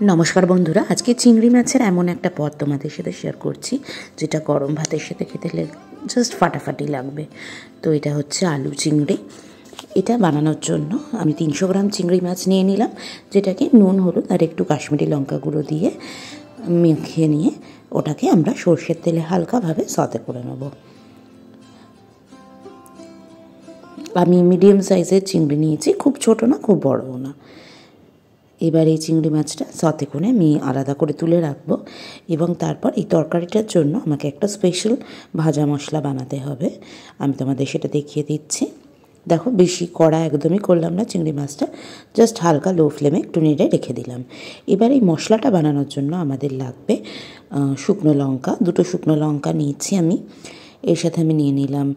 नमस्कार बंधुरा आज के चिंगड़ी माछेर एमन एक पद तुम्हारे साथे शेयर करছি যেটা गरम भातेर साथे खेते जस्ट फाटाफाटी लागবে। तो এটা হচ্ছে आलू चिंगड़ी। এটা বানানোর জন্য আমি 300 গ্রাম চিংড়ি মাছ নিয়ে নিলাম, যেটাকে নুন হলুদ আর একটু কাশ্মীরি লঙ্কা গুঁড়ো দিয়ে মেখে নিয়ে ওটাকে আমরা সরষের তেলে হালকাভাবে সতে করে নেব। আমি মিডিয়াম সাইজের চিংড়ি নিয়েছি, খুব ছোট না খুব বড়ও না। এবার এই চিংড়ি মাছটা সতে করে আমি আলাদা করে তুলে রাখবো এবং তারপর এই তরকারিটার জন্য আমাকে একটা স্পেশাল ভাজা মশলা বানাতে হবে। আমি তোমাদের সেটা দেখিয়ে দিচ্ছি। দেখো, বেশি কড়া একদমই করলাম না চিংড়ি মাছটা, জাস্ট হালকা লো ফ্লেমে একটু নেড়ে রেখে দিলাম। এবার এই মশলাটা বানানোর জন্য আমাদের লাগবে শুকনো লঙ্কা, 2টো শুকনো লঙ্কা নিয়েছি আমি। এর সাথে আমি নিয়ে নিলাম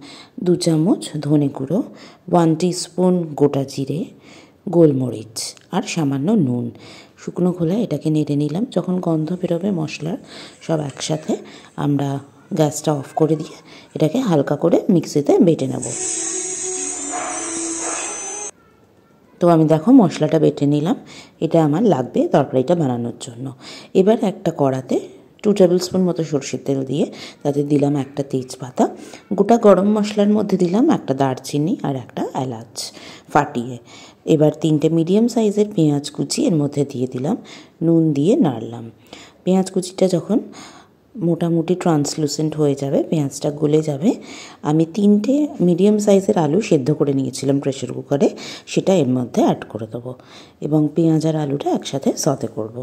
2 চামচ ধনে গুঁড়ো, 1 টিস্পুন গোটা জিরে, গোলমরিচ আর সামান্য নুন। শুকনো খোলায় এটাকে নেড়ে নিলাম। যখন গন্ধ বেরোবে মশলার সব একসাথে, আমরা গ্যাসটা অফ করে দিয়ে এটাকে হালকা করে মিক্সিতে বেটে নেব। তো আমি দেখো মশলাটা বেটে নিলাম, এটা আমার লাগবে তরকারিটা বানানোর জন্য। এবার একটা কড়াতে 2 টেবিল স্পুন মতো সরষের তেল দিয়ে তাতে দিলাম একটা তেজপাতা, গোটা গরম মশলার মধ্যে দিলাম একটা দারচিনি আর একটা এলাচ ফাটিয়ে। এবার 3টে মিডিয়াম সাইজের পেঁয়াজ কুচি এর মধ্যে দিয়ে দিলাম, নুন দিয়ে নাড়লাম। পেঁয়াজ কুচিটা যখন মোটামুটি ট্রান্সলুসেন্ট হয়ে যাবে, পেঁয়াজটা গলে যাবে, আমি 3টে মিডিয়াম সাইজের আলু সেদ্ধ করে নিয়েছিলাম প্রেশার কুকারে, সেটা এর মধ্যে অ্যাড করে দেবো এবং পেঁয়াজ আর আলুটা একসাথে সতে করব।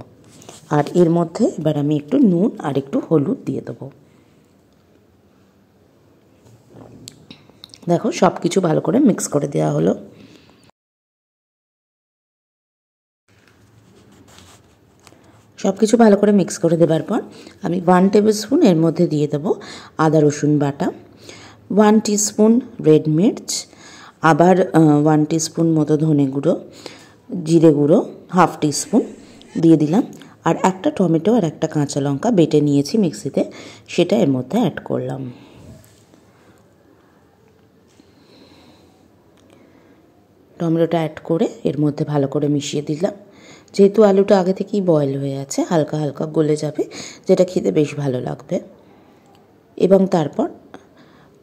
আর এর মধ্যে এবার আমি একটু নুন আর একটু হলুদ দিয়ে দেবো। দেখো সব কিছু ভালো করে মিক্স করে দেওয়া হলো। সব কিছু ভালো করে মিক্স করে দেওয়ার পর আমি 1 টেবিল স্পুন এর মধ্যে দিয়ে দেবো আদা রসুন বাটা, 1 টিস্পুন রেড মির্চ, আবার 1 টিস্পুন মতো ধনে গুঁড়ো, জিরে গুঁড়ো 1/2 টিস্পুন দিয়ে দিলাম। আর একটা টমেটো আর একটা কাঁচা লঙ্কা বেটে নিয়েছি মিক্সিতে, সেটা এর মধ্যে অ্যাড করলাম। টমেটোটা অ্যাড করে এর মধ্যে ভালো করে মিশিয়ে দিলাম। যেহেতু আলুটা আগে থেকেই বয়েল হয়ে আছে, হালকা হালকা গলে যাবে, যেটা খেতে বেশ ভালো লাগবে। এবং তারপর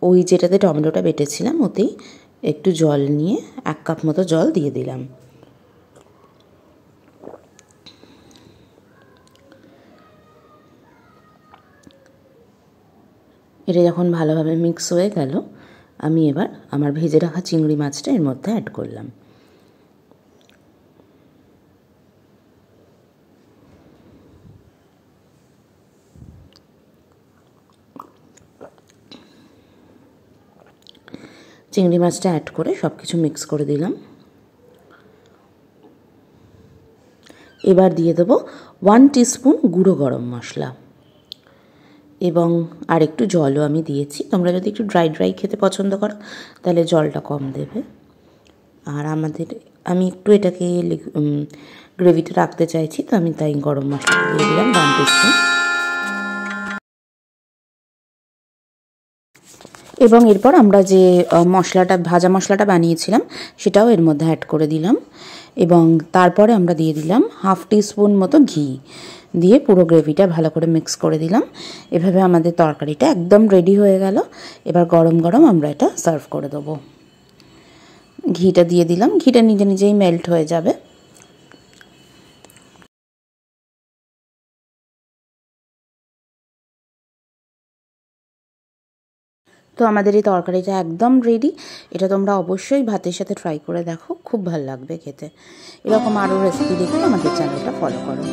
ওই যেটাতে টমেটোটা বেটেছিলাম ওতেই একটু জল নিয়ে 1 কাপ মতো জল দিয়ে দিলাম। এটা যখন ভালোভাবে মিক্স হয়ে গেল, আমি এবার আমার ভেজে রাখা চিংড়ি মাছটা এর মধ্যে অ্যাড করলাম। চিংড়ি মাছটা অ্যাড করে সব কিছু মিক্স করে দিলাম। এবার দিয়ে দেবো 1 টিস্পুন গুঁড়ো গরম মশলা এবং আর একটু জলও আমি দিয়েছি। তোমরা যদি একটু ড্রাই ড্রাই খেতে পছন্দ করো তাহলে জলটা কম দেবে। আর আমি একটু এটাকে গ্রেভিটা রাখতে চাইছি, তো আমি তাই গরম মশলা দিয়ে দিলাম 1 টিস্পুন। এবং এরপর আমরা যে ভাজা মশলাটা বানিয়েছিলাম সেটাও এর মধ্যে অ্যাড করে দিলাম এবং তারপরে আমরা দিয়ে দিলাম 1/2 টিস্পুন মতো ঘি দিয়ে পুরো গ্রেভিটা ভালো করে মিক্স করে দিলাম। এভাবে আমাদের তরকারিটা একদম রেডি হয়ে গেল। এবার গরম গরম আমরা এটা সার্ভ করে দেবো। ঘিটা দিয়ে দিলাম, ঘিটা নিজে নিজেই মেল্ট হয়ে যাবে। তো আমাদের এই তরকারিটা একদম রেডি। এটা তোমরা অবশ্যই ভাতের সাথে ট্রাই করে দেখো, খুব ভালো লাগবে খেতে। এরকম আরও রেসিপি দেখতে আমাদের চ্যানেলটা ফলো করো।